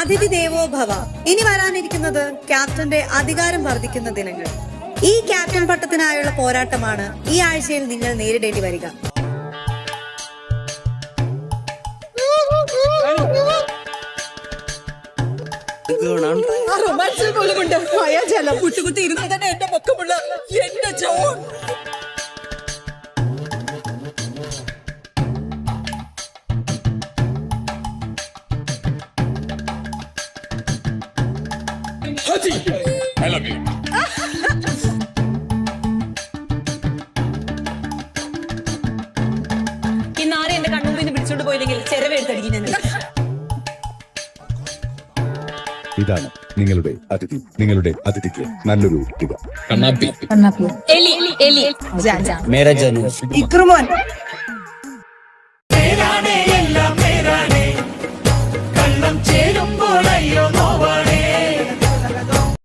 അതിഥി ദേവോ ഭവ. ഇനി വരാനിരിക്കുന്നത് ക്യാപ്റ്റന്റെ അധികാരം വർദ്ധിക്കുന്ന ദിനങ്ങൾ. ഈ ക്യാപ്റ്റൻ പട്ടത്തിനായുള്ള പോരാട്ടമാണ് ഈ ആഴ്ചയിൽ നിങ്ങൾ നേരിടേണ്ടി വരിക. I love you. ഈ നാരെ എന്റെ കണ്ണുമ്പിൽ നിന്ന് പിടിച്ചോണ്ട് പോയില്ലെങ്കിൽ ചെരവെടുത്തടിക്കും ഞാൻ. ഇതാണ് നിങ്ങളുടെ അതിഥി. നിങ്ങളുടെ അതിഥിക്ക് നല്ലൊരു തുക. കണ്ണാപ്പി. എലി എലി മേരാ ജാനു. ഇക്രുമോൻ.